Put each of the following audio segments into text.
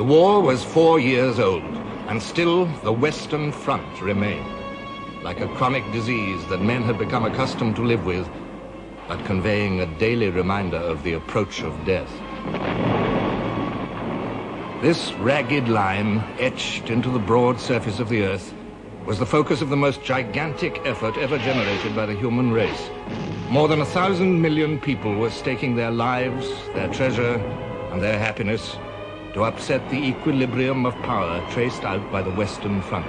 The war was 4 years old, and still the Western Front remained, like a chronic disease that men had become accustomed to live with, but conveying a daily reminder of the approach of death. This ragged line, etched into the broad surface of the earth, was the focus of the most gigantic effort ever generated by the human race. More than 1,000 million people were staking their lives, their treasure, and their happiness to upset the equilibrium of power traced out by the Western Front.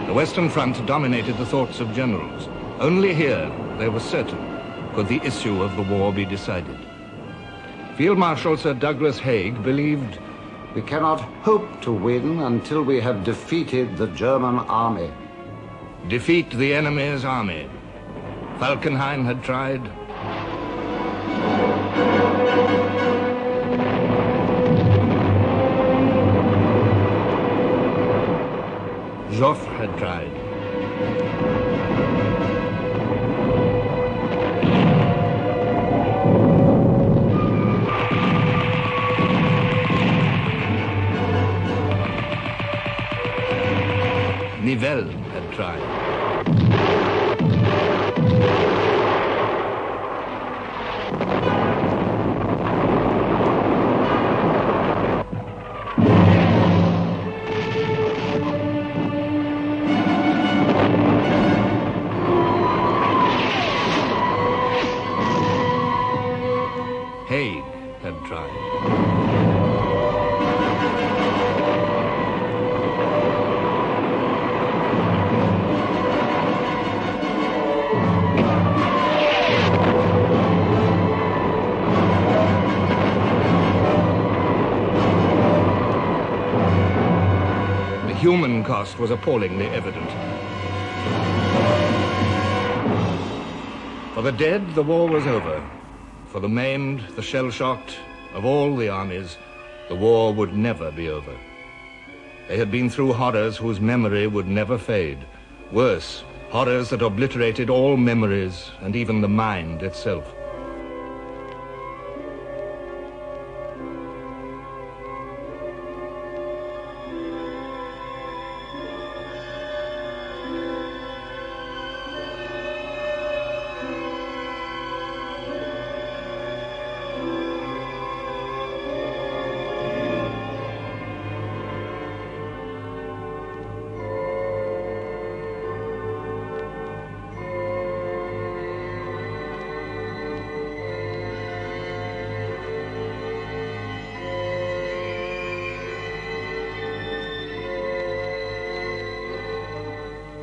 The Western Front dominated the thoughts of generals. Only here, they were certain, could the issue of the war be decided. Field Marshal Sir Douglas Haig believed, "We cannot hope to win until we have defeated the German army." Defeat the enemy's army. Falkenhayn had tried. Joffre had tried. Nivelle had tried. Haig had tried. The human cost was appallingly evident. For the dead, the war was over. For the maimed, the shell-shocked, of all the armies, the war would never be over. They had been through horrors whose memory would never fade. Worse, horrors that obliterated all memories and even the mind itself.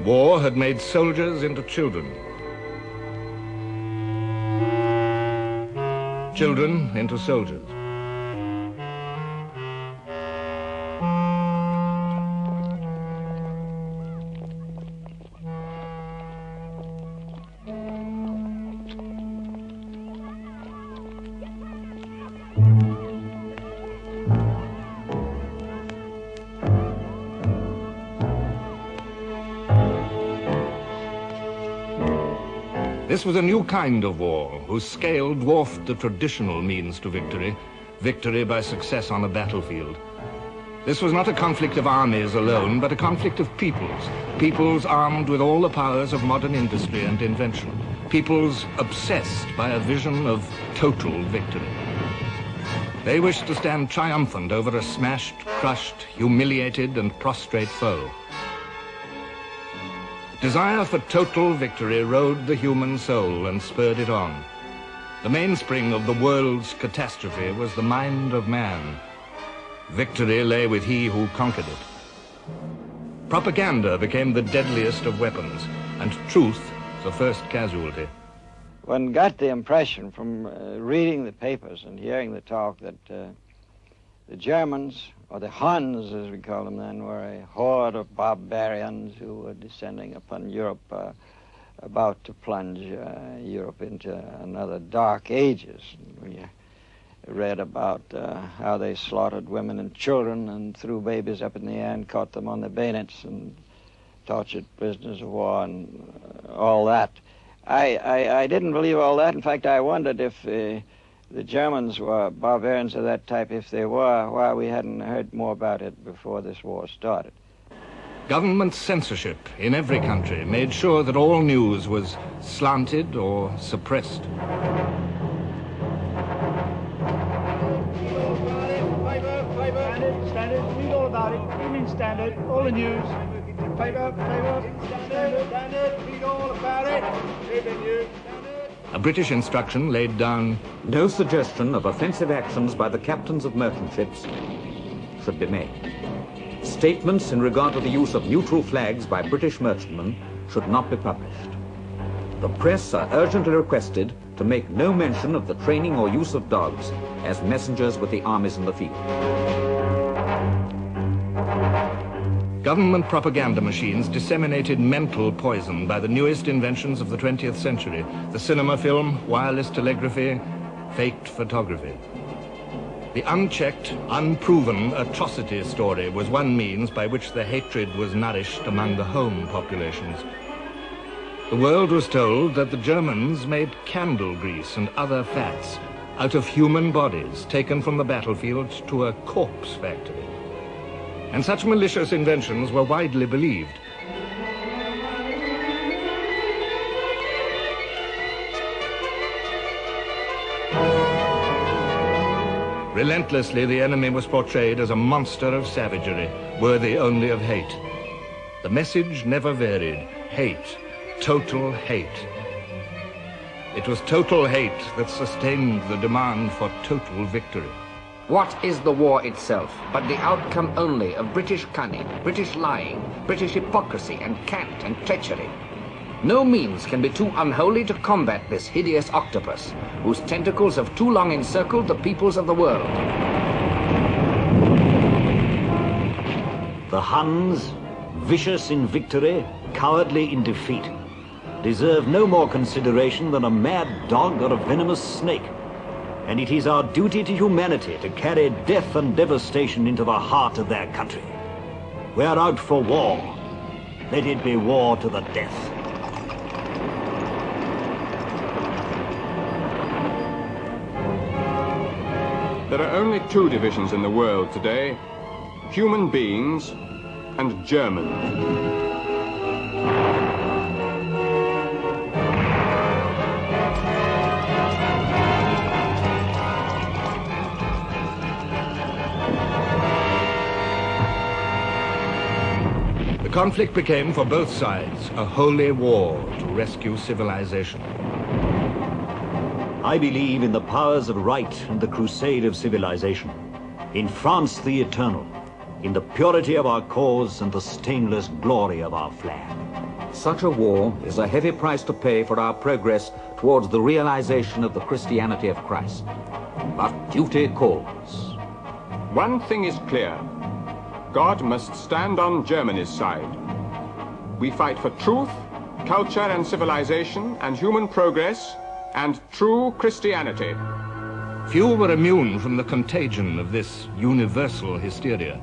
War had made soldiers into children. Children into soldiers. This was a new kind of war, whose scale dwarfed the traditional means to victory, victory by success on a battlefield. This was not a conflict of armies alone, but a conflict of peoples, peoples armed with all the powers of modern industry and invention, peoples obsessed by a vision of total victory. They wished to stand triumphant over a smashed, crushed, humiliated, and prostrate foe. Desire for total victory rode the human soul and spurred it on. The mainspring of the world's catastrophe was the mind of man. Victory lay with he who conquered it. Propaganda became the deadliest of weapons, and truth the first casualty. One got the impression from reading the papers and hearing the talk that the Germans, or the Huns as we call them then, were a horde of barbarians who were descending upon Europe, about to plunge Europe into another dark ages. We read about how they slaughtered women and children and threw babies up in the air and caught them on the bayonets and tortured prisoners of war and all that. I didn't believe all that. In fact, I wondered if the Germans were barbarians of that type. If they were, why we hadn't heard more about it before this war started. Government censorship in every country made sure that all news was slanted or suppressed. Standard, read all about it. Evening Standard, all the news. Paper, Standard, read all about it. Evening News. A British instruction laid down, no suggestion of offensive actions by the captains of merchant ships should be made. Statements in regard to the use of neutral flags by British merchantmen should not be published. The press are urgently requested to make no mention of the training or use of dogs as messengers with the armies in the field. Government propaganda machines disseminated mental poison by the newest inventions of the 20th century, the cinema film, wireless telegraphy, faked photography. The unchecked, unproven atrocity story was one means by which the hatred was nourished among the home populations. The world was told that the Germans made candle grease and other fats out of human bodies taken from the battlefield to a corpse factory. And such malicious inventions were widely believed. Relentlessly, the enemy was portrayed as a monster of savagery, worthy only of hate. The message never varied: hate, total hate. It was total hate that sustained the demand for total victory. What is the war itself but the outcome only of British cunning, British lying, British hypocrisy and cant and treachery? No means can be too unholy to combat this hideous octopus, whose tentacles have too long encircled the peoples of the world. The Huns, vicious in victory, cowardly in defeat, deserve no more consideration than a mad dog or a venomous snake. And it is our duty to humanity to carry death and devastation into the heart of their country. We are out for war. Let it be war to the death. There are only two divisions in the world today: human beings and Germans. The conflict became, for both sides, a holy war to rescue civilization. I believe in the powers of right and the crusade of civilization. In France the eternal, in the purity of our cause and the stainless glory of our flag. Such a war is a heavy price to pay for our progress towards the realization of the Christianity of Christ. But duty calls. One thing is clear: God must stand on Germany's side. We fight for truth, culture and civilization and human progress and true Christianity. Few were immune from the contagion of this universal hysteria.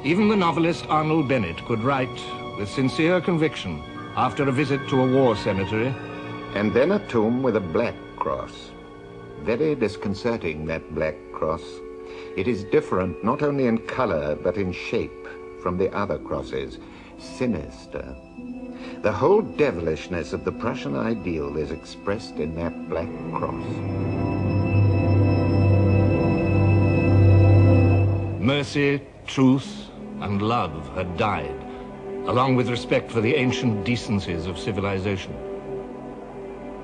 Even the novelist Arnold Bennett could write with sincere conviction after a visit to a war cemetery. And then a tomb with a black cross. Very disconcerting, that black cross. It is different not only in color but in shape from the other crosses. Sinister. The whole devilishness of the Prussian ideal is expressed in that black cross. Mercy, truth, and love had died, along with respect for the ancient decencies of civilization.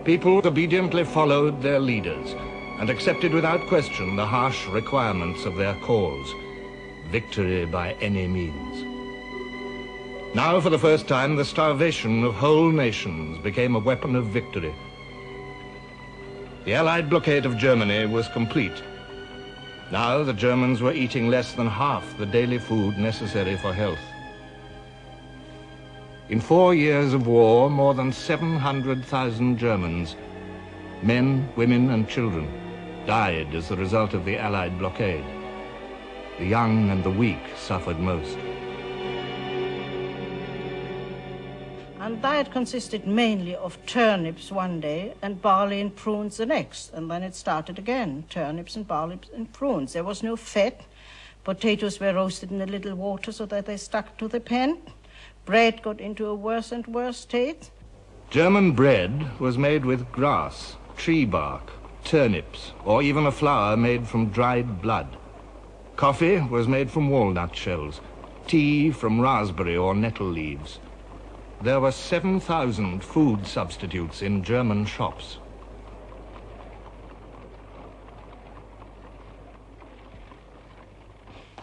People obediently followed their leaders and accepted without question the harsh requirements of their cause: victory by any means. Now, for the first time, the starvation of whole nations became a weapon of victory. The Allied blockade of Germany was complete. Now the Germans were eating less than half the daily food necessary for health. In 4 years of war, more than 700,000 Germans, men, women, and children, died as the result of the Allied blockade. The young and the weak suffered most. And diet consisted mainly of turnips one day and barley and prunes the next. And then it started again, turnips and barley and prunes. There was no fat. Potatoes were roasted in a little water so that they stuck to the pan. Bread got into a worse and worse state. German bread was made with grass, tree bark, turnips, or even a flour made from dried blood. Coffee was made from walnut shells, tea from raspberry or nettle leaves. There were 7,000 food substitutes in German shops.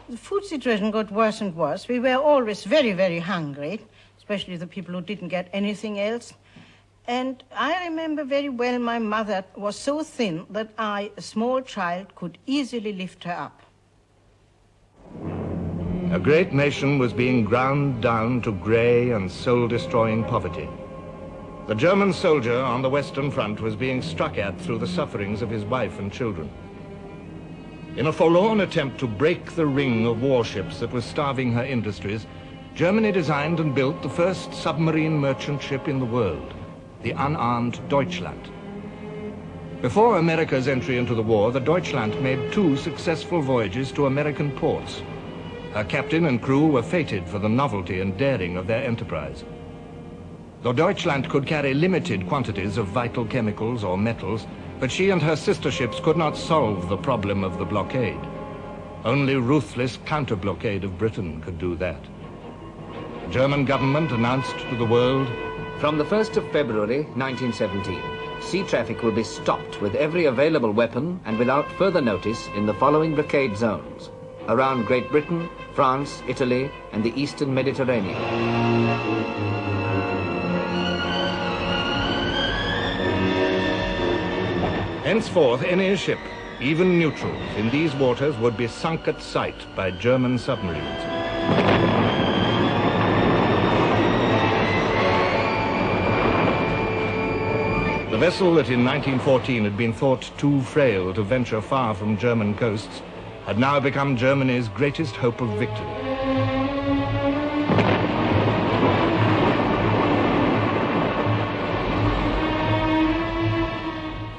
The food situation got worse and worse. We were always very, very hungry, especially the people who didn't get anything else. And I remember very well my mother was so thin that I, a small child, could easily lift her up. A great nation was being ground down to grey and soul-destroying poverty. The German soldier on the Western Front was being struck at through the sufferings of his wife and children. In a forlorn attempt to break the ring of warships that was starving her industries, Germany designed and built the first submarine merchant ship in the world, the unarmed Deutschland. Before America's entry into the war, the Deutschland made 2 successful voyages to American ports. Her captain and crew were fated for the novelty and daring of their enterprise. The Deutschland could carry limited quantities of vital chemicals or metals, but she and her sister ships could not solve the problem of the blockade. Only ruthless counter-blockade of Britain could do that. The German government announced to the world, From the 1st of February 1917, sea traffic will be stopped with every available weapon and without further notice in the following blockade zones: around Great Britain, France, Italy, and the Eastern Mediterranean. henceforth any ship, even neutrals, in these waters would be sunk at sight by German submarines. The vessel that in 1914 had been thought too frail to venture far from German coasts had now become Germany's greatest hope of victory.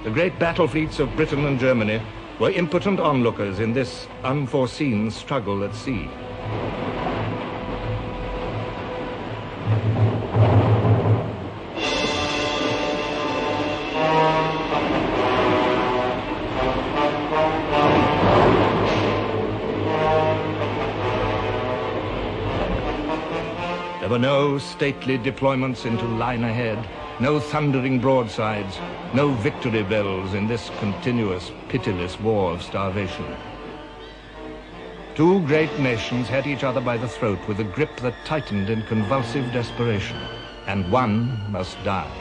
The great battle fleets of Britain and Germany were impotent onlookers in this unforeseen struggle at sea. There were no stately deployments into line ahead, no thundering broadsides, no victory bells in this continuous, pitiless war of starvation. 2 great nations had each other by the throat with a grip that tightened in convulsive desperation, and one must die.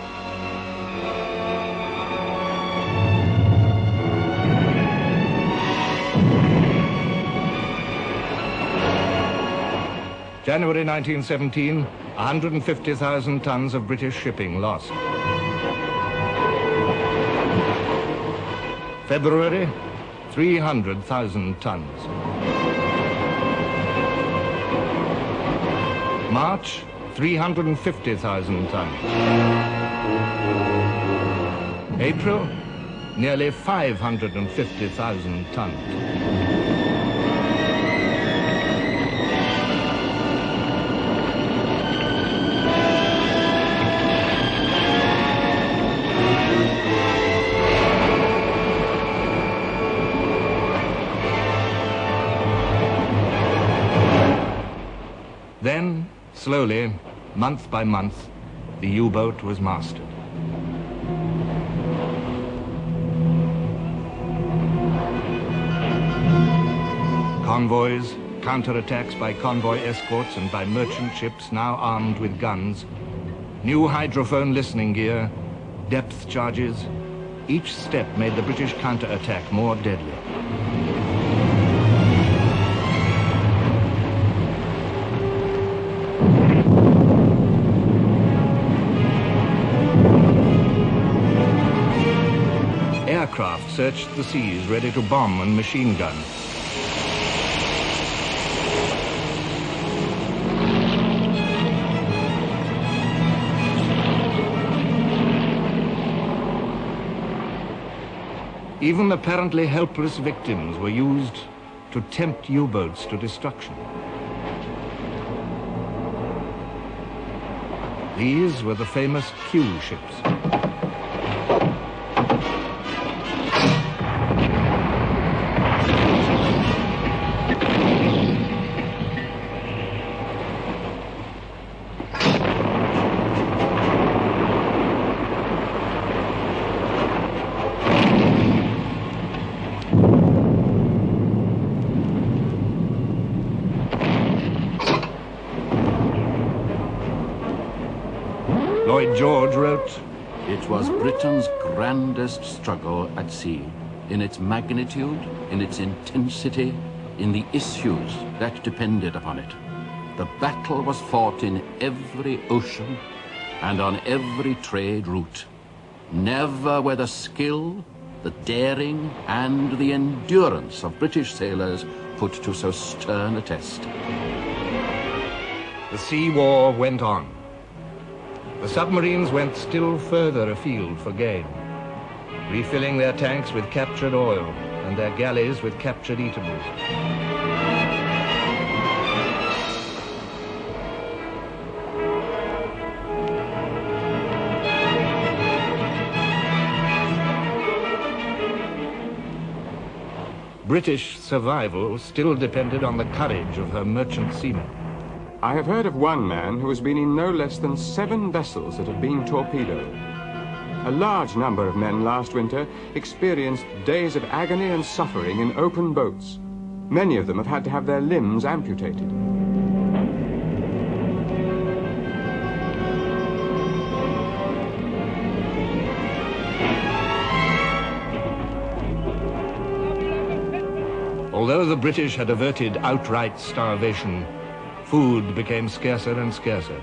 January 1917, 150,000 tons of British shipping lost. February, 300,000 tons. March, 350,000 tons. April, nearly 550,000 tons. Then, slowly, month by month, the U-boat was mastered. Convoys, counterattacks by convoy escorts and by merchant ships now armed with guns, new hydrophone listening gear, depth charges, each step made the British counterattack more deadly. Aircraft searched the seas ready to bomb and machine gun. Even apparently helpless victims were used to tempt U-boats to destruction. These were the famous Q ships. Lloyd George wrote, "It was Britain's grandest struggle at sea, in its magnitude, in its intensity, in the issues that depended upon it. The battle was fought in every ocean and on every trade route. Never were the skill, the daring, and the endurance of British sailors put to so stern a test." The sea war went on. The submarines went still further afield for gain, refilling their tanks with captured oil and their galleys with captured eatables. British survival still depended on the courage of her merchant seamen. I have heard of one man who has been in no less than 7 vessels that have been torpedoed. A large number of men last winter experienced days of agony and suffering in open boats. Many of them have had to have their limbs amputated. Although the British had averted outright starvation, food became scarcer and scarcer.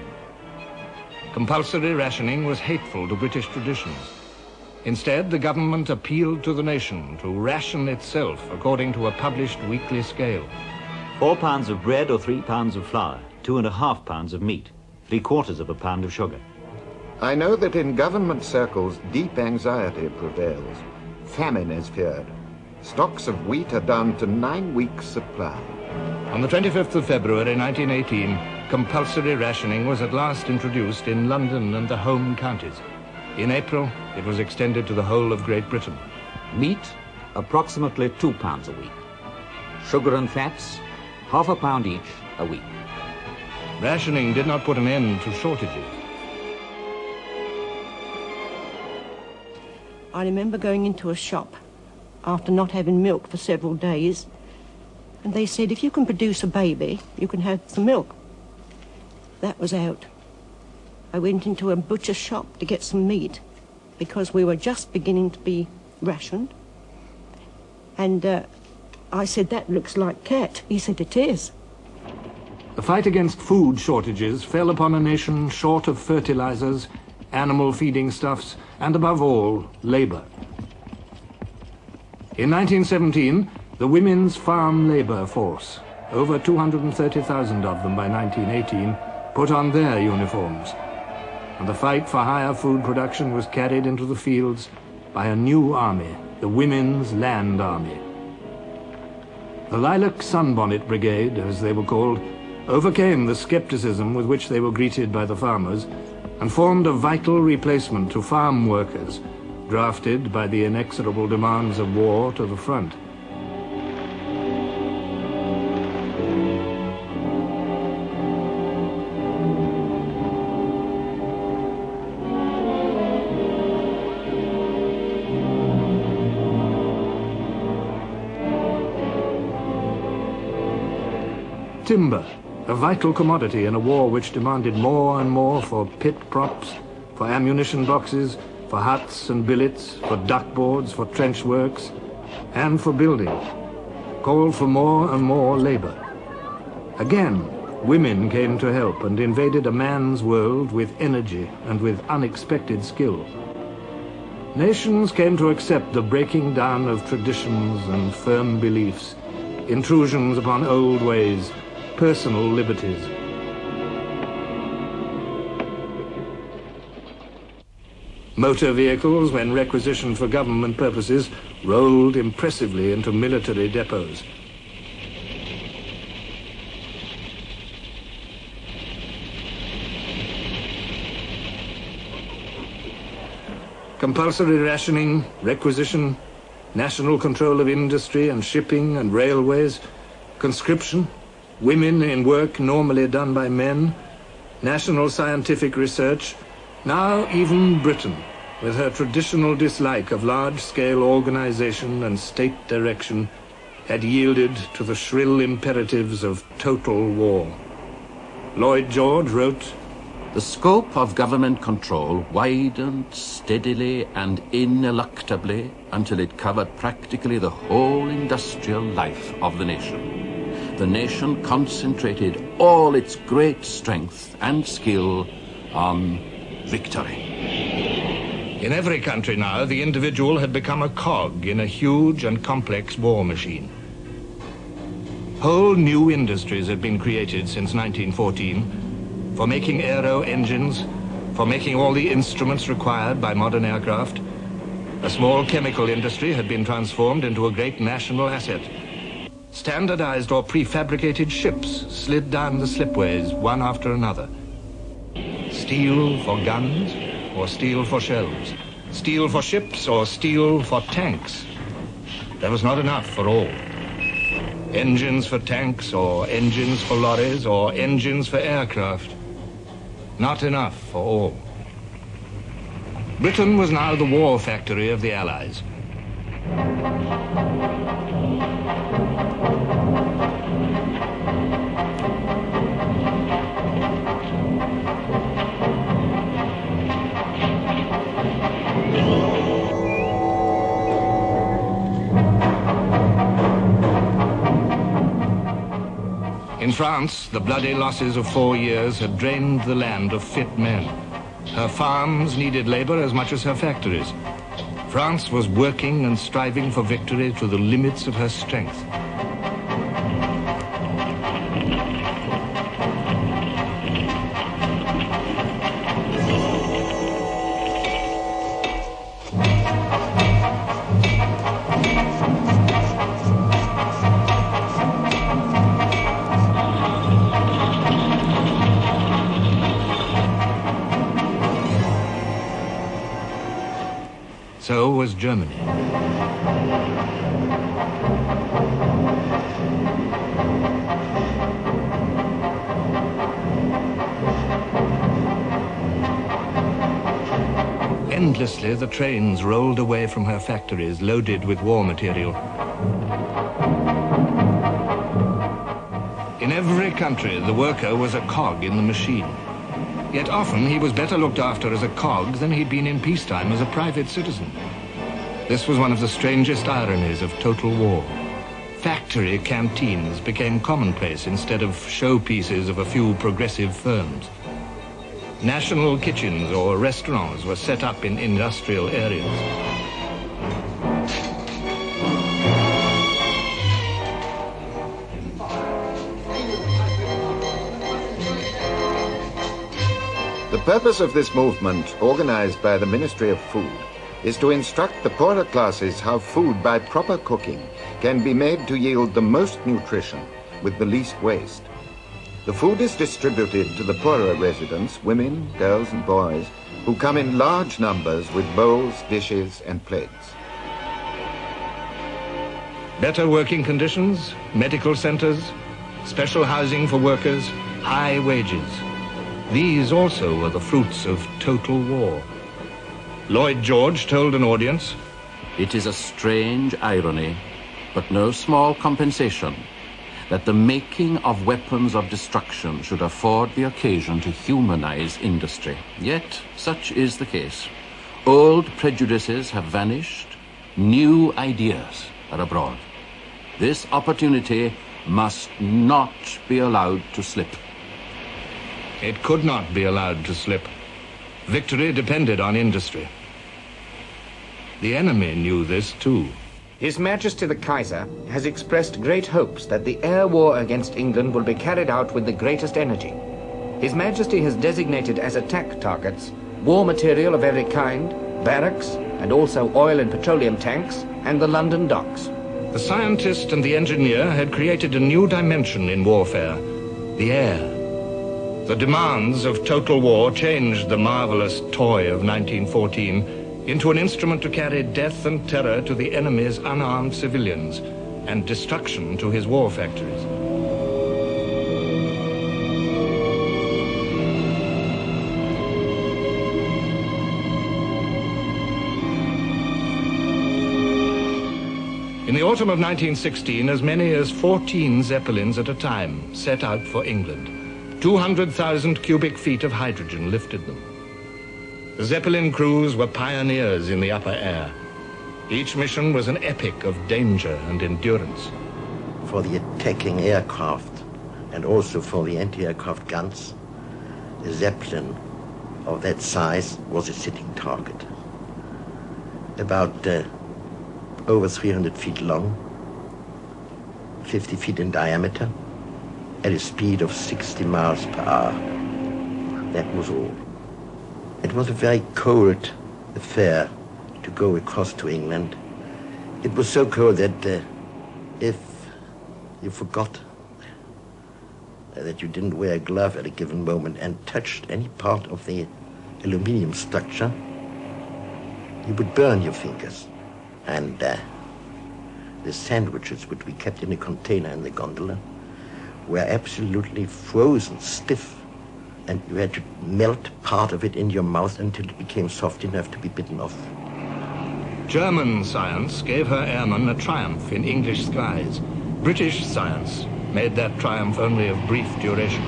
Compulsory rationing was hateful to British traditions. Instead, the government appealed to the nation to ration itself according to a published weekly scale. 4 pounds of bread or 3 pounds of flour, 2.5 pounds of meat, 3/4 of a pound of sugar. I know that in government circles, deep anxiety prevails. Famine is feared. Stocks of wheat are down to 9 weeks' supply. On the 25th of February 1918, compulsory rationing was at last introduced in London and the home counties. In April, it was extended to the whole of Great Britain. Meat, approximately 2 pounds a week. Sugar and fats, half a pound each a week. Rationing did not put an end to shortages. I remember going into a shop after not having milk for several days, and they said, if you can produce a baby, you can have some milk. That was out. I went into a butcher's shop to get some meat because we were just beginning to be rationed. And I said, that looks like cat. He said, it is. The fight against food shortages fell upon a nation short of fertilizers, animal feeding stuffs, and above all, labor. In 1917, the Women's Farm Labor Force, over 230,000 of them by 1918, put on their uniforms, and the fight for higher food production was carried into the fields by a new army, the Women's Land Army. The Lilac Sunbonnet Brigade, as they were called, overcame the skepticism with which they were greeted by the farmers and formed a vital replacement to farm workers, drafted by the inexorable demands of war to the front. Timber, a vital commodity in a war which demanded more and more for pit props, for ammunition boxes, for huts and billets, for duckboards, for trench works, and for building, called for more and more labor. Again, women came to help and invaded a man's world with energy and with unexpected skill. Nations came to accept the breaking down of traditions and firm beliefs, intrusions upon old ways, personal liberties. Motor vehicles, when requisitioned for government purposes, rolled impressively into military depots. Compulsory rationing, requisition, national control of industry and shipping and railways, conscription, women in work normally done by men, national scientific research, now even Britain, with her traditional dislike of large-scale organization and state direction, had yielded to the shrill imperatives of total war. Lloyd George wrote, "The scope of government control widened steadily and ineluctably until it covered practically the whole industrial life of the nation. The nation concentrated all its great strength and skill on victory." In every country now, the individual had become a cog in a huge and complex war machine. Whole new industries had been created since 1914 for making aero engines, for making all the instruments required by modern aircraft. A small chemical industry had been transformed into a great national asset. Standardized or prefabricated ships slid down the slipways one after another. Steel for guns or steel for shells. Steel for ships or steel for tanks. There was not enough for all. Engines for tanks or engines for lorries or engines for aircraft. Not enough for all. Britain was now the war factory of the Allies. In France, the bloody losses of 4 years had drained the land of fit men. Her farms needed labor as much as her factories. France was working and striving for victory to the limits of her strength. So was Germany. Endlessly, the trains rolled away from her factories loaded with war material. In every country, the worker was a cog in the machine. Yet often he was better looked after as a cog than he'd been in peacetime as a private citizen. This was one of the strangest ironies of total war. Factory canteens became commonplace instead of showpieces of a few progressive firms. National kitchens or restaurants were set up in industrial areas. The purpose of this movement, organized by the Ministry of Food, is to instruct the poorer classes how food by proper cooking can be made to yield the most nutrition with the least waste. The food is distributed to the poorer residents, women, girls and boys, who come in large numbers with bowls, dishes and plates. Better working conditions, medical centers, special housing for workers, high wages. These also were the fruits of total war. Lloyd George told an audience, "It is a strange irony, but no small compensation, that the making of weapons of destruction should afford the occasion to humanize industry. Yet such is the case. Old prejudices have vanished, new ideas are abroad. This opportunity must not be allowed to slip." It could not be allowed to slip. Victory depended on industry. The enemy knew this too. His Majesty the Kaiser has expressed great hopes that the air war against England will be carried out with the greatest energy. His Majesty has designated as attack targets war material of every kind, barracks, and also oil and petroleum tanks, and the London docks. The scientist and the engineer had created a new dimension in warfare, the air. The demands of total war changed the marvelous toy of 1914 into an instrument to carry death and terror to the enemy's unarmed civilians and destruction to his war factories. In the autumn of 1916, as many as 14 Zeppelins at a time set out for England. 200,000 cubic feet of hydrogen lifted them. The Zeppelin crews were pioneers in the upper air. Each mission was an epic of danger and endurance. For the attacking aircraft and also for the anti-aircraft guns, a Zeppelin of that size was a sitting target. About over 300 feet long, 50 feet in diameter, at a speed of 60 miles per hour. That was all. It was a very cold affair to go across to England. It was so cold that if you forgot that you didn't wear a glove at a given moment and touched any part of the aluminium structure, you would burn your fingers. And the sandwiches, which we kept in a container in the gondola, were absolutely frozen, stiff, and you had to melt part of it in your mouth until it became soft enough to be bitten off. German science gave her airmen a triumph in English skies. British science made that triumph only of brief duration.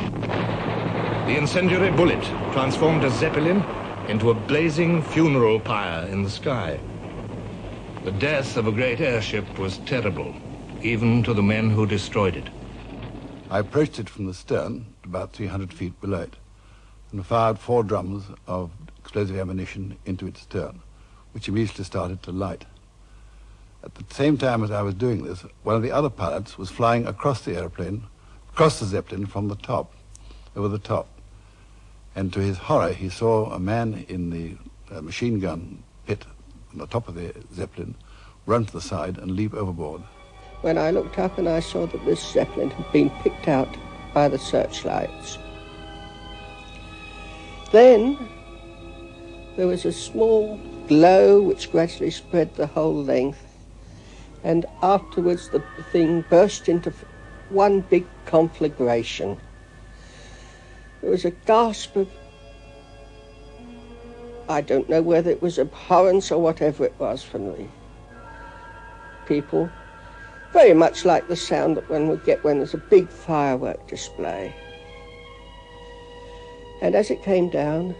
The incendiary bullet transformed a Zeppelin into a blazing funeral pyre in the sky. The death of a great airship was terrible, even to the men who destroyed it. I approached it from the stern, about 300 feet below it, and fired 4 drums of explosive ammunition into its stern, which immediately started to light. At the same time as I was doing this, one of the other pilots was flying across the airplane, across the Zeppelin from the top, over the top. And to his horror, he saw a man in the machine gun pit on the top of the Zeppelin run to the side and leap overboard. When I looked up and I saw that this Zeppelin had been picked out by the searchlights. Then there was a small glow which gradually spread the whole length, and afterwards the thing burst into one big conflagration. There was a gasp of, I don't know whether it was abhorrence or whatever it was from the people, very much like the sound that one would get when there's a big firework display. And as it came down,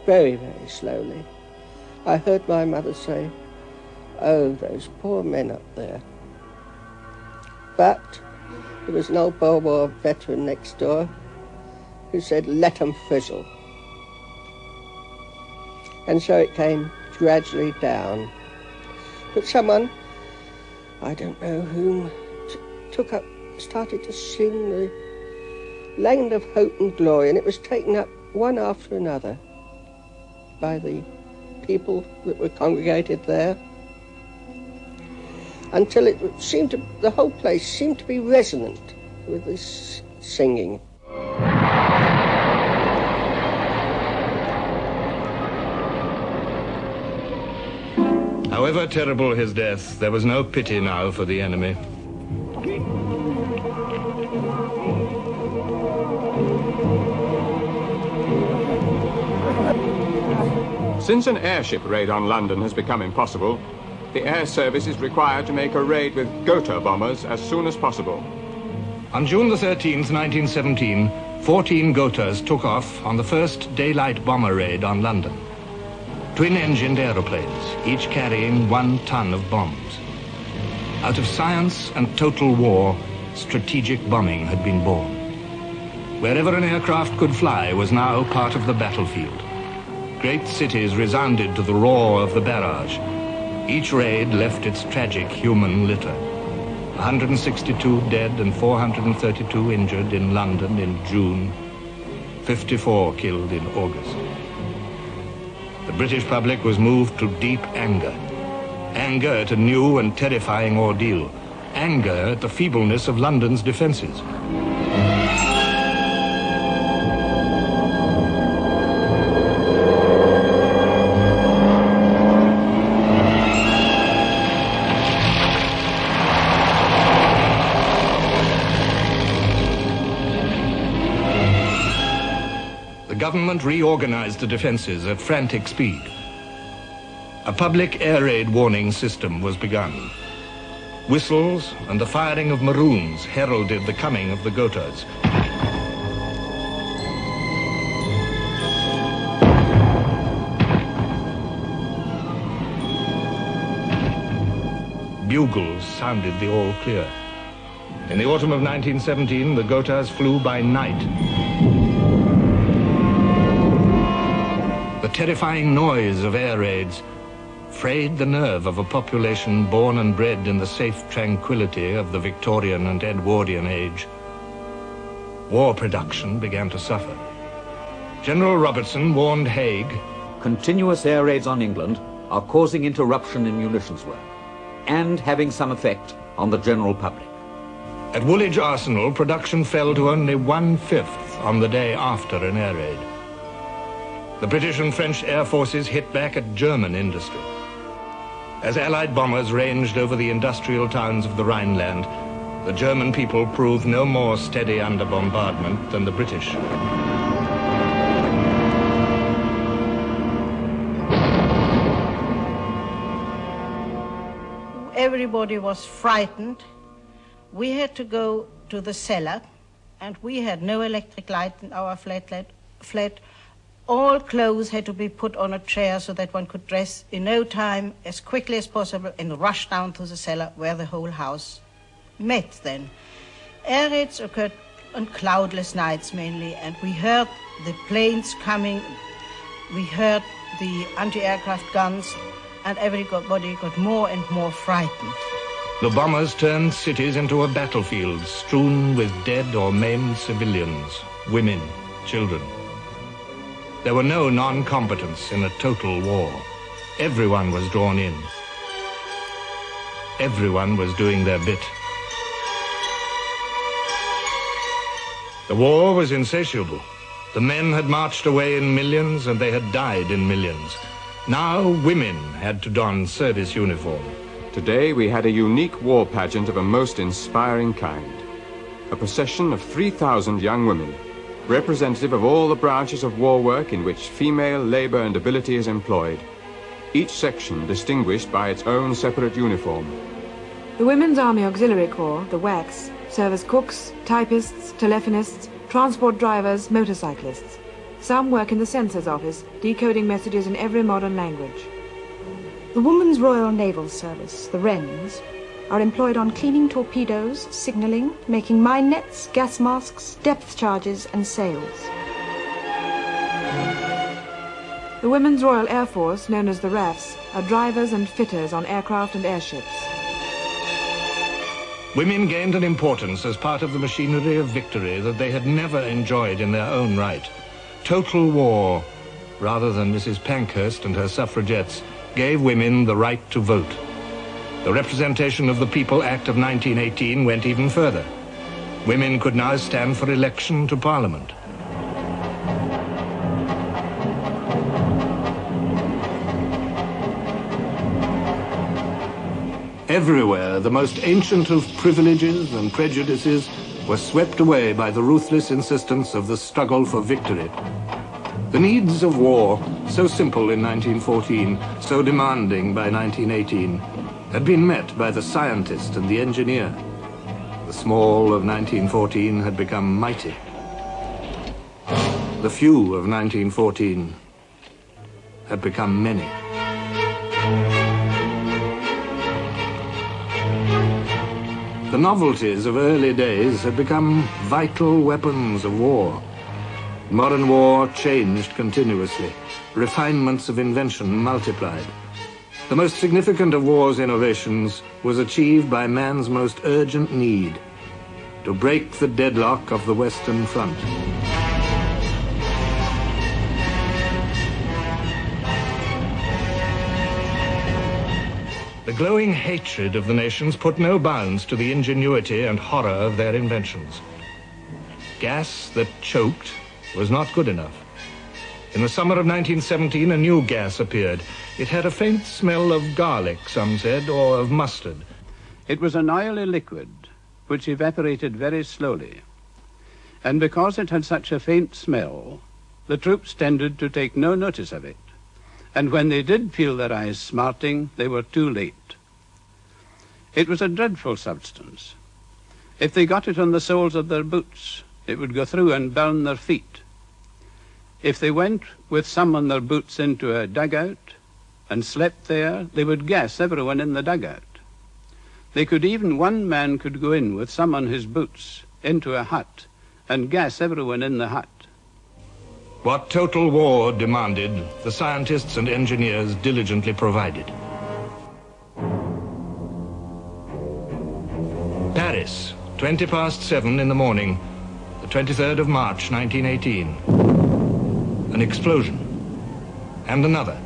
very, very slowly, I heard my mother say, "Oh, those poor men up there." But there was an old Boer War veteran next door who said, "Let 'em frizzle." And so it came gradually down. But someone, I don't know whom, took up, started to sing the Land of Hope and Glory, and it was taken up one after another by the people that were congregated there, until it seemed to, the whole place seemed to be resonant with this singing. However terrible his death, there was no pity now for the enemy. Since an airship raid on London has become impossible, the air service is required to make a raid with Gotha bombers as soon as possible. On June the 13th, 1917, 14 Gothas took off on the first daylight bomber raid on London. Twin-engined aeroplanes, each carrying 1 ton of bombs. Out of science and total war, strategic bombing had been born. Wherever an aircraft could fly was now part of the battlefield. Great cities resounded to the roar of the barrage. Each raid left its tragic human litter. 162 dead and 432 injured in London in June, 54 killed in August. The British public was moved to deep anger. Anger at a new and terrifying ordeal. Anger at the feebleness of London's defences. The government reorganized the defences at frantic speed. A public air raid warning system was begun. Whistles and the firing of maroons heralded the coming of the Gothas. Bugles sounded the all clear. In the autumn of 1917, the Gothas flew by night. The terrifying noise of air raids frayed the nerve of a population born and bred in the safe tranquility of the Victorian and Edwardian age. War production began to suffer. General Robertson warned Haig, continuous air raids on England are causing interruption in munitions work and having some effect on the general public. At Woolwich Arsenal, production fell to only 1/5 on the day after an air raid. The British and French air forces hit back at German industry. As Allied bombers ranged over the industrial towns of the Rhineland, the German people proved no more steady under bombardment than the British. Everybody was frightened. We had to go to the cellar, and we had no electric light in our flat. All clothes had to be put on a chair so that one could dress in no time, as quickly as possible, and rush down to the cellar where the whole house met then. Air raids occurred on cloudless nights mainly, and we heard the planes coming, we heard the anti-aircraft guns, and everybody got more and more frightened. The bombers turned cities into a battlefield strewn with dead or maimed civilians, women, children. There were no non-combatants in a total war. Everyone was drawn in. Everyone was doing their bit. The war was insatiable. The men had marched away in millions and they had died in millions. Now women had to don service uniform. Today we had a unique war pageant of a most inspiring kind. A procession of 3,000 young women, representative of all the branches of war work in which female labor and ability is employed, each section distinguished by its own separate uniform. The Women's Army Auxiliary Corps, the WACs, serve as cooks, typists, telephonists, transport drivers, motorcyclists. Some work in the censor's office, decoding messages in every modern language. The Women's Royal Naval Service, the Wrens, are employed on cleaning torpedoes, signalling, making mine nets, gas masks, depth charges and sails. The Women's Royal Air Force, known as the RAFs, are drivers and fitters on aircraft and airships. Women gained an importance as part of the machinery of victory that they had never enjoyed in their own right. Total war, rather than Mrs. Pankhurst and her suffragettes, gave women the right to vote. The Representation of the People Act of 1918 went even further. Women could now stand for election to Parliament. Everywhere, the most ancient of privileges and prejudices were swept away by the ruthless insistence of the struggle for victory. The needs of war, so simple in 1914, so demanding by 1918, had been met by the scientist and the engineer. The small of 1914 had become mighty. The few of 1914 had become many. The novelties of early days had become vital weapons of war. Modern war changed continuously. Refinements of invention multiplied. The most significant of war's innovations was achieved by man's most urgent need, to break the deadlock of the Western Front. The glowing hatred of the nations put no bounds to the ingenuity and horror of their inventions. Gas that choked was not good enough. In the summer of 1917, a new gas appeared. It had a faint smell of garlic, some said, or of mustard. It was an oily liquid which evaporated very slowly. And because it had such a faint smell, the troops tended to take no notice of it. And when they did feel their eyes smarting, they were too late. It was a dreadful substance. If they got it on the soles of their boots, it would go through and burn their feet. If they went with some on their boots into a dugout and slept there, they would gas everyone in the dugout. One man could go in with some on his boots into a hut and gas everyone in the hut. What total war demanded, the scientists and engineers diligently provided. Paris, 7:20 in the morning, the 23rd of March, 1918. An explosion. And another,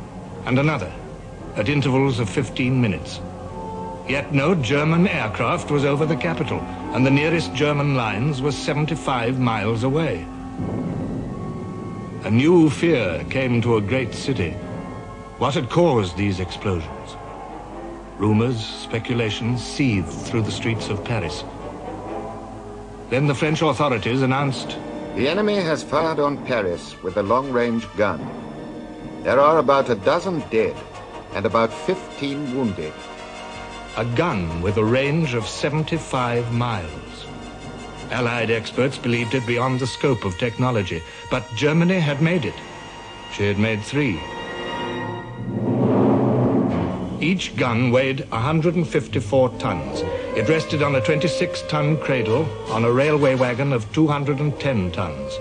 at intervals of 15 minutes. Yet no German aircraft was over the capital, and the nearest German lines were 75 miles away. A new fear came to a great city. What had caused these explosions? Rumors, speculations seethed through the streets of Paris. Then the French authorities announced, "The enemy has fired on Paris with a long-range gun. There are about a dozen dead and about 15 wounded." A gun with a range of 75 miles. Allied experts believed it beyond the scope of technology, but Germany had made it. She had made 3. Each gun weighed 154 tons. It rested on a 26-ton cradle on a railway wagon of 210 tons.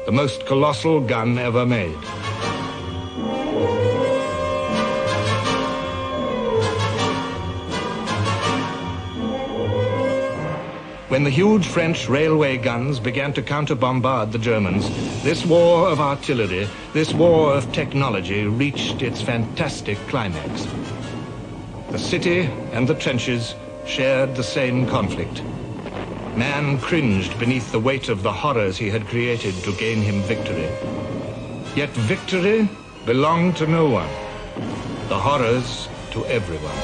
The most colossal gun ever made. When the huge French railway guns began to counter-bombard the Germans, this war of artillery, this war of technology reached its fantastic climax. The city and the trenches shared the same conflict. Man cringed beneath the weight of the horrors he had created to gain him victory. Yet victory belonged to no one. The horrors to everyone.